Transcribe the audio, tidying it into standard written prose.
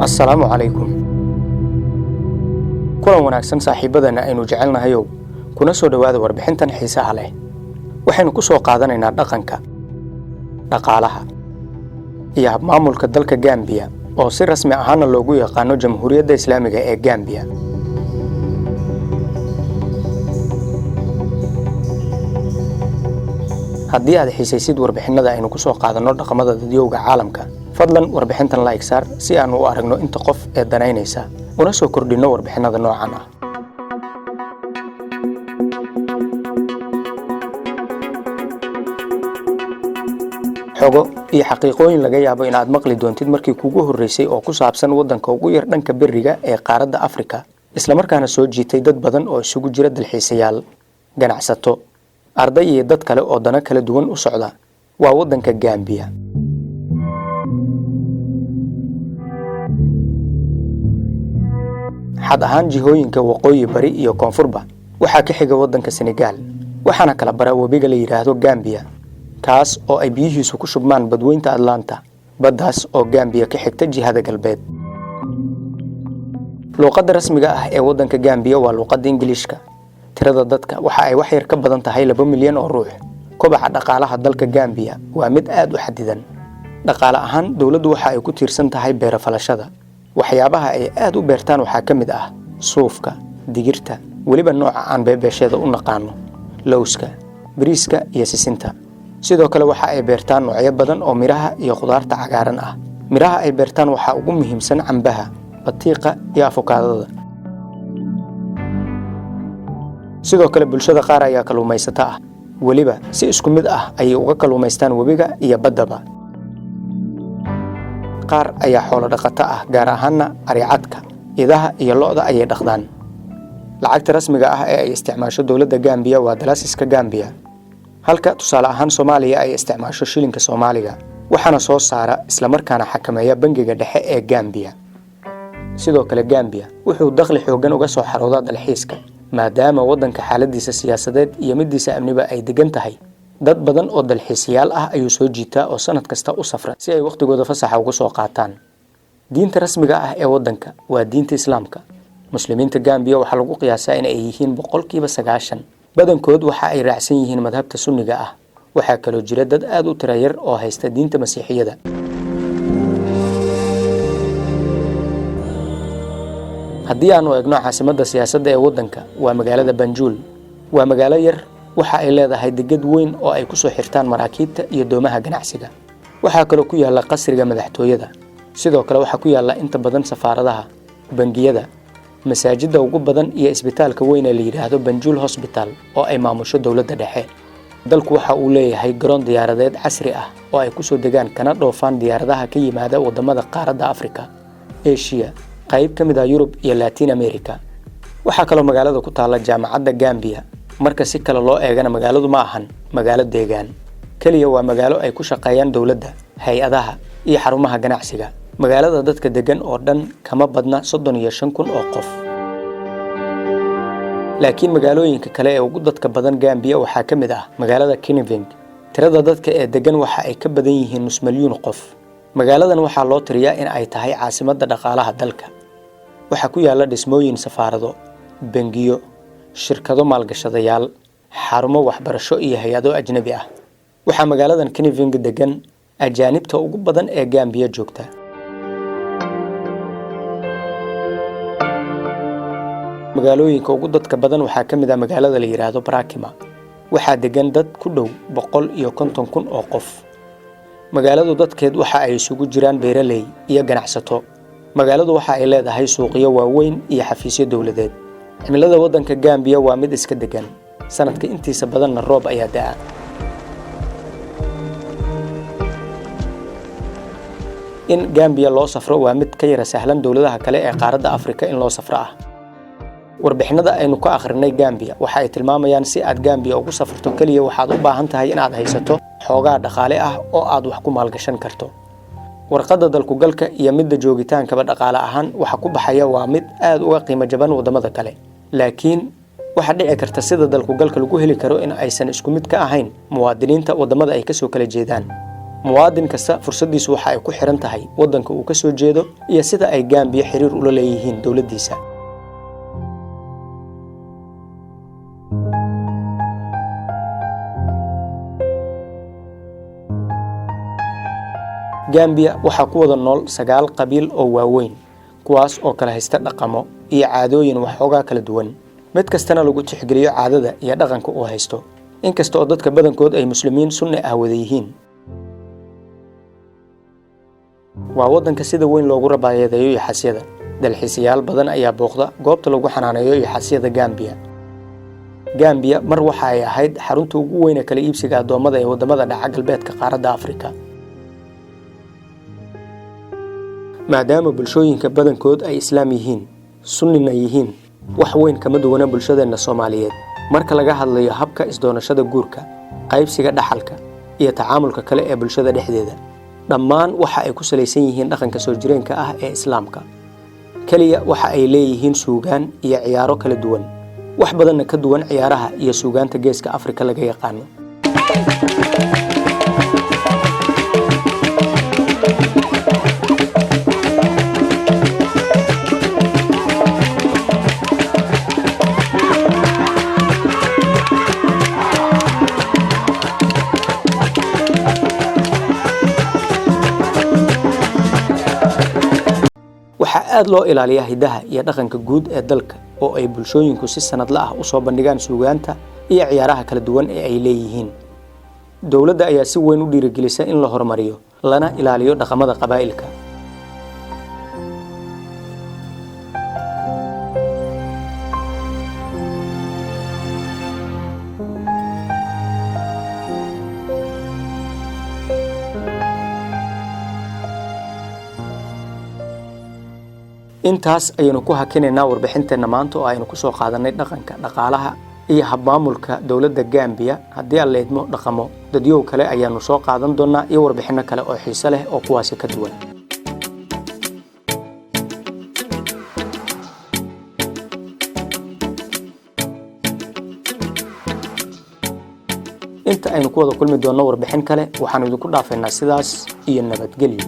Assalaamu calaykum. Kulan wanaagsan saaxiibadana aynu jecelnahayow, kuna soo dhawaada warbixintan xiisaha leh. Waxaynu ku soo qaadanaynaa dhaqanka, dhaqaalaha, iyo habmaamulka dalka Gambia oo si rasmi ahaan loogu yaqaano Jamhuuriyadda Islaamiga ee Gambia. haddii aad xiisaysid warbixinada aynu ku soo qaadano dhaqamada dadyowga caalamka, fadlan warbixintan like saar si aanu u aragno inta qof ee danaynaysa una soo kordhino warbixinada noocan ah. xogo iyo xaqiiqooyin laga yaabo inaad maqli doontid markii kugu horeysay oo ku saabsan waddanka ugu yar dhanka beriga ee qaaradda Afrika, isla markaana soo jiitay dad badan oo isugu jira dalxiisayaal, ganacsato, arday iyo dad kale oo dana kala duwan u socda. waa waddanka Gambia. xad ahaan jihooyinka waqooyi bari iyo koonfurba waxaa ka xiga waddanka Senegal, waxaana kala bara webiga la yiraahdo Gambia, kaas oo ay biyihiisu ku shubmaan badweynta Atlanta, baddaas oo Gambia ka xigta jihada galbeed. luqadda rasmiga ah ee waddanka Gambia waa luqadda Ingiriiska. tirada dadka waxa ay wax yar ka badan tahay 2 milyan oo ruux. kobaca dhaqaalaha dalka Gambia waa mid aad u xadidan. dhaqaale ahaan dawladdu waxa ay ku tiirsan tahay beero falashada. waxyaabaha ay aad u beertaan waxaa ka mid ah suufka, digirta, weliba nooca aan beebeeshada u naqaano, lowska, bariiska iyo sisinta. sidoo kale waxa ay beertaan noocyo badan oo miraha iyo khudaarta cagaaran ah. miraha ay beertaan waxa ugu muhiimsan cambaha, batiiqa iyo avokaadada. sidoo kale bulshada qaar ayaa kalluumaysata ah, weliba si isku mid ah ayay uga kalluumaystaan webiga iyo baddaba. qaar ayaa xoolo dhaqato ah, gaar ahaanna ari-cadka, idaha iyo lo'da ayay dhaqdaan. lacagta rasmiga ah ee ay isticmaasho dawladda Gambia waa dalasiska Gambia, halka tusaale ahaan Soomaaliya ay isticmaasho shilinka Soomaaliga, waxaana soo saara isla markaana xakameeya bangiga dhexe ee Gambia. sidoo kale Gambia wuxuu dakhli xoogan uga soo xaroodaa dalxiiska, maadaama waddanka xaaladiisa siyaasadeed iyo midiisa amniba ay degan tahay. dad badan oo dalxiisayaal ah ayuu soo jiitaa oo sanad kasta u safra si ay waqtigooda fasaxa uga soo qaataan. diinta rasmiga ah ee waddanka waa diinta Islaamka. muslimiinta Gambia waxaa lagu qiyaasaa in ay yihiin 90%. badankood waxa ay raacsan yihiin madhabta sunniga ah. waxaa kaloo jira dad aad u tiro yar oo haysta diinta Masiixiyada. haddii aanu eegno caasimadda siyaasadda ee waddanka, waa magaalada Banjul. waa magaalo yar, waxa ay leedahay deged weyn oo ay ku soo xirtaan maraakiibta iyo doomaha ganacsiga. waxaa kaloo ku yaala qasriga madaxtooyada. sidoo kale waxaa ku yaala inta badan safaaradaha, bangiyada, masaajidda ugu badan iyo isbitaalka weyn ee la yiraahdo Banjul Hospital oo ay maamusho dawladda dhexe. dalku waxa uu leeyahay garoon diyaaradeed casri ah oo ay ku soo degaan kana dhoofaan diyaaradaha ka yimaada wadamada qaaradda Afrika, Asia, qayb ka mid ah Yurub iyo Latin America. waxaa kaloo magaalada ku taala jaamacadda Gambia. marka si kale loo eegana magaaladu ma ahan magaalo deegaan kaliya, waa magaalo ay ku shaqeeyaan dawladda, hay-adaha iyo xarumaha ganacsiga. magaalada dadka degan oo dhan kama badna 35,000 oo qof. laakiin magaalooyinka kale ee ugu dadka badan Gambia waxaa ka mid ah magaalada Kiniving. tirada dadka ee degan waxa ay ka badan yihiin 5,000,000 qof. magaaladan waxaa loo tiriyaa in ay tahay caasimadda dhaqaalaha dalka. waxaa ku yaala dhismooyin safaarado, bangiyo, shirkado maalgashadayaal, xarumo waxbarasho iyo hay-ado ajnabi ah. waxaa magaaladan Kiniving degan ajaanibta ugu badan ee Gambia joogta. magaalooyinka ugu dadka badan waxaa ka mid ah magaalada la yiraahdo Brakima. waxaa degan dad ku dhow 150,000 oo qof. magaaladu dadkeed waxa ay isugu jiraan beeraley iyo ganacsato. magaaladu waxa ay leedahay suuqyo waaweyn iyo xafiisyo dawladeed. cimilada waddanka Gambia waa mid iska degan. sanadka intiisa badanna roob ayaa da'a. in Gambia loo safro waa mid ka yara sahlan dawladaha kale ee qaaradda Afrika in loo safro ah. warbixinada aynu ka akhrinay Gambia waxa ay tilmaamayaan si aad Gambia ugu safarto kaliya waxaad u baahan tahay inaad haysato xoogaa dhaqaale ah oo aad wax ku maalgashan karto. warqadda dalku galka iyo midda joogitaankaba dhaqaale ahaan waxa ku baxaya waa mid aad uga qiimo jaban wadamada kale. laakiin waxa dhici karta sida dalku galka lagu heli karo in aysan isku mid ka ahayn muwaadiniinta wadamada ay ka soo kala jeedaan. muwaadin kasta fursadiisu waxa ay ku xiran tahay waddanka uu ka soo jeedo iyo sida ay Gambia xiriir ula leeyihiin dawladdiisa. Gambia waxaa ku wada nool 9 qabiil oo waaweyn, kuwaas oo kala haysta dhaqamo iyo caadooyin waxoogaa kala duwan. mid kastana lagu tixgeliyo caadada iyo dhaqanka uu haysto, inkasta oo dadka badankood ay muslimiin sunni ah wada yihiin. waa waddanka sida weyn loogu rabaayadeeyo yaxasyada. dalxiisayaal badan ayaa booqda goobta lagu xanaaneeyo yaxasyada Gambia. Gambia mar waxa ay ahayd xarunta ugu weyn ee kala iibsiga adoomada ee wadamada dhaca galbeedka qaaradda Afrika. maadaama bulshooyinka badankood ay islaam yihiin, sunnina yihiin, wax weyn kama duwana bulshadeena Soomaaliyeed marka laga hadlayo habka isdoonashada guurka, qaybsiga dhaxalka iyo tacaamulka kale ee bulshada dhexdeeda. dhammaan waxa ay ku salaysan yihiin dhaqanka soo jireenka ah ee Islaamka. kaliya waxa ay leeyihiin suugaan iyo ciyaaro kala duwan, wax badanna ka duwan ciyaaraha iyo suugaanta geeska Afrika laga yaqaano. aad loo ilaaliyaa hidaha iyo dhaqanka guud ee dalka oo ay bulshooyinku si sanadle ah u soo bandhigaan suugaanta iyo ciyaaraha kala duwan ee ay leeyihiin. dawladda ayaa si weyn u dhiirigelisa in la horumariyo lana ilaaliyo dhaqamada qabaa'ilka. intaas ayaynu ku hakinaynaa warbixinteena maanta oo aynu ku soo qaadanay dhaqanka, dhaqaalaha iyo habmaamulka dawladda Gambia. haddii aan leedmo dhaqamo dadyow kale ayaanu soo qaadan doonaa iyo warbixino kale oo xiiso leh oo kuwaasi ka duwan. inta aynu ku wada kulmi doonno warbixin kale waxaanu idinku dhaafaynaa sidaas iyo nabadgelyo.